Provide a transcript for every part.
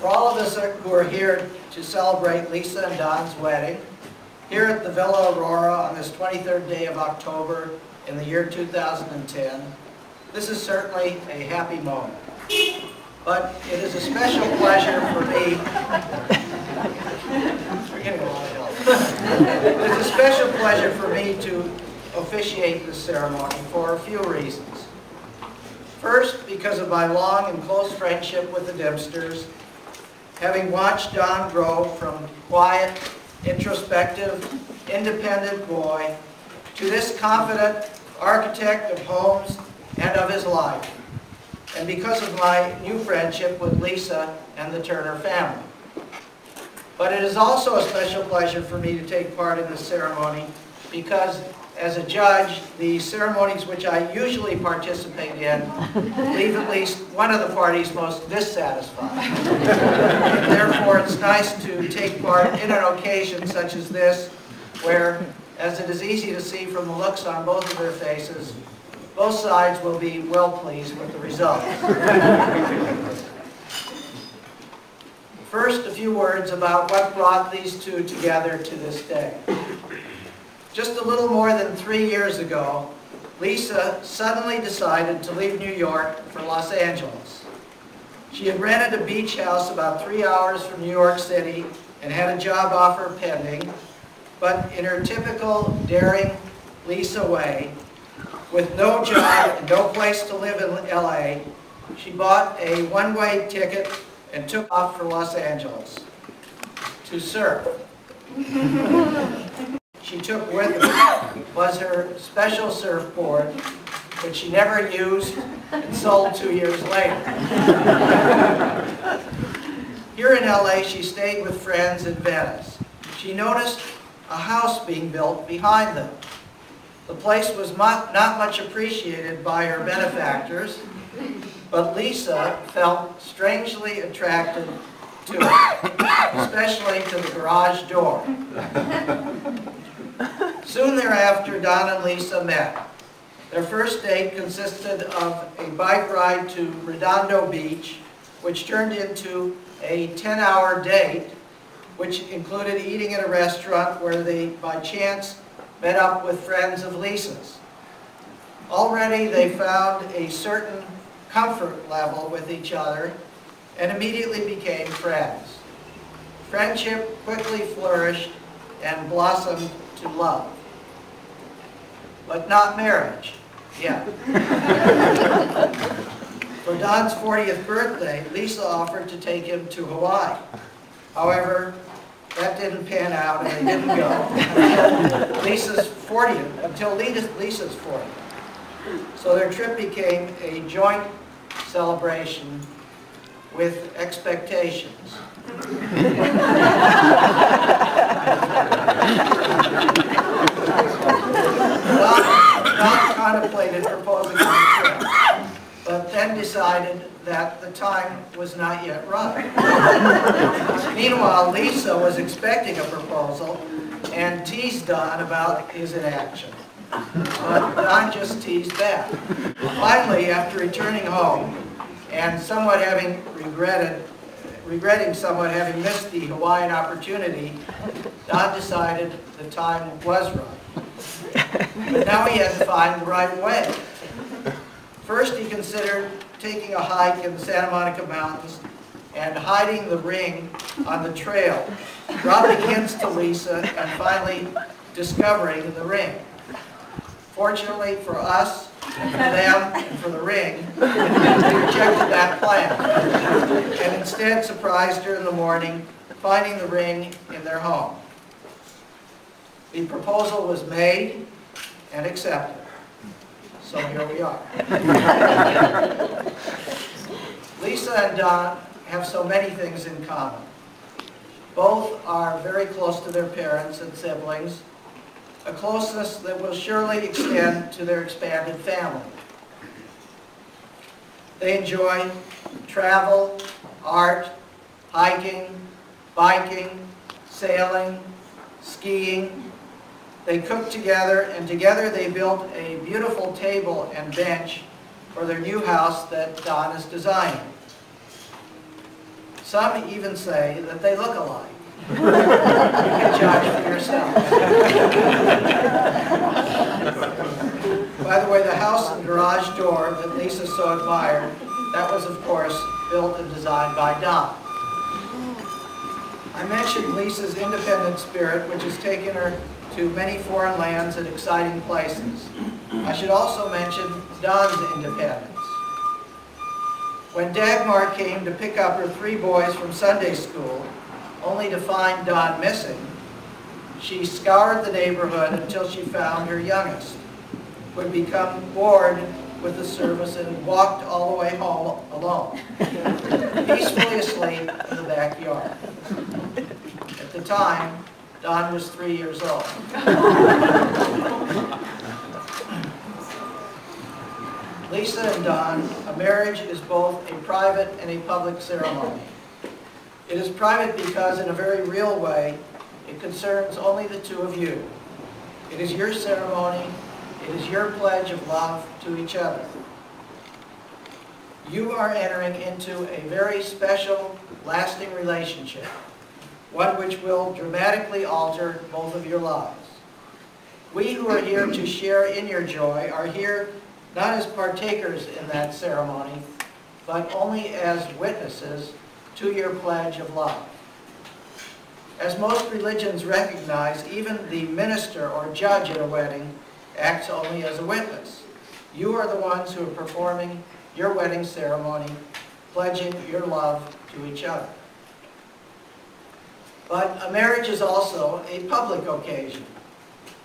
For all of us who are here to celebrate Lisa and Don's wedding, here at the Villa Aurora on this 23rd day of October in the year 2010, this is certainly a happy moment. But it is a special pleasure for me. We're getting a lot of help. It is a special pleasure for me to officiate this ceremony for a few reasons. First, because of my long and close friendship with the Dempsters, having watched Don grow from quiet, introspective, independent boy to this confident architect of homes and of his life, and because of my new friendship with Lisa and the Turner family. But it is also a special pleasure for me to take part in this ceremony because, as a judge, the ceremonies which I usually participate in leave at least one of the parties most dissatisfied. Therefore, it's nice to take part in an occasion such as this, where, as it is easy to see from the looks on both of their faces, both sides will be well pleased with the result. First, a few words about what brought these two together to this day. Just a little more than 3 years ago, Lisa suddenly decided to leave New York for Los Angeles. She had rented a beach house about 3 hours from New York City and had a job offer pending, but in her typical daring Lisa way, with no job and no place to live in LA, she bought a one-way ticket and took off for Los Angeles to surf. She took with her was her special surfboard, which she never used and sold 2 years later. Here in LA, she stayed with friends in Venice. She noticed a house being built behind them. The place was not much appreciated by her benefactors, but Lisa felt strangely attracted to it, especially to the garage door. Soon thereafter, Don and Lisa met. Their first date consisted of a bike ride to Redondo Beach, which turned into a 10-hour date, which included eating at a restaurant where they, by chance, met up with friends of Lisa's. Already they found a certain comfort level with each other and immediately became friends. Friendship quickly flourished and blossomed to love. But not marriage, yet. For Don's 40th birthday, Lisa offered to take him to Hawaii. However, that didn't pan out and they didn't go until Lisa's 40th. So their trip became a joint celebration with expectations. Don contemplated proposing on the trip, but then decided that the time was not yet right. Meanwhile, Lisa was expecting a proposal and teased Don about his inaction. But Don just teased back. Finally, after returning home and regretting somewhat having missed the Hawaiian opportunity, Don decided the time was right. But now he had to find the right way. First, he considered taking a hike in the Santa Monica Mountains and hiding the ring on the trail, dropping hints to Lisa, and finally discovering the ring. Fortunately for us, and for them, and for the ring, we rejected that plan, and instead surprised her in the morning, finding the ring in their home. The proposal was made and accepted. So here we are. Lisa and Don have so many things in common. Both are very close to their parents and siblings, a closeness that will surely extend to their expanded family. They enjoy travel, art, hiking, biking, sailing, skiing. They cook together, and together they built a beautiful table and bench for their new house that Don is designing. Some even say that they look alike. You can judge for yourself. By the way, the house and garage door that Lisa so admired, that was, of course, built and designed by Don. I mentioned Lisa's independent spirit, which has taken her to many foreign lands and exciting places. I should also mention Don's independence. When Dagmar came to pick up her 3 boys from Sunday school, only to find Don missing, she scoured the neighborhood until she found her youngest, who had become bored with the service and had walked all the way home alone, peacefully asleep in the backyard. At the time, Don was 3 years old. Lisa and Don, a marriage is both a private and a public ceremony. It is private because, in a very real way, it concerns only the 2 of you. It is your ceremony. It is your pledge of love to each other. You are entering into a very special, lasting relationship, one which will dramatically alter both of your lives. We who are here to share in your joy are here not as partakers in that ceremony, but only as witnesses to your pledge of love. As most religions recognize, even the minister or judge at a wedding acts only as a witness. You are the ones who are performing your wedding ceremony, pledging your love to each other. But a marriage is also a public occasion.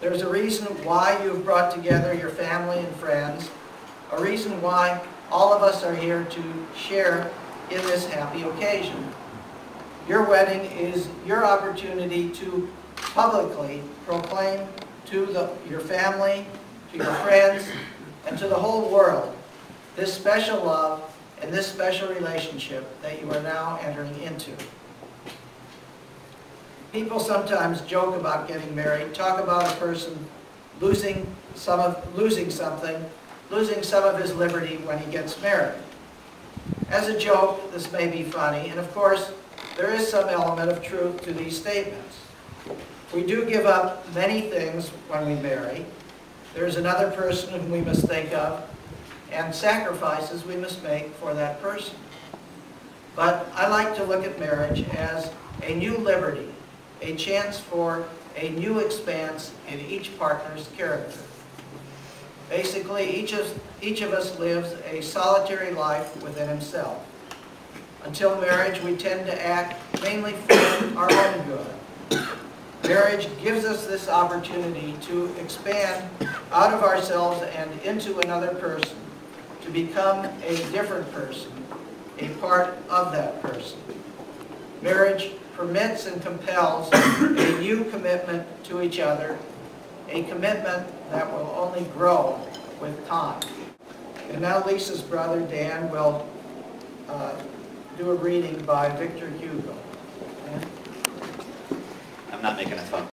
There's a reason why you have brought together your family and friends, a reason why all of us are here to share in this happy occasion. Your wedding is your opportunity to publicly proclaim to your family, to your friends, and to the whole world this special love and this special relationship that you are now entering into. People sometimes joke about getting married, talk about a person losing some of his liberty when he gets married. As a joke, this may be funny, and of course, there is some element of truth to these statements. We do give up many things when we marry. There's another person whom we must think of, and sacrifices we must make for that person. But I like to look at marriage as a new liberty, a chance for a new expanse in each partner's character. Basically, each of us lives a solitary life within himself. Until marriage, we tend to act mainly for our own good. Marriage gives us this opportunity to expand out of ourselves and into another person, to become a different person, a part of that person. Marriage permits and compels a new commitment to each other, a commitment that will only grow with time. And now Lisa's brother, Dan, will do a reading by Victor Hugo. I'm not making a phone.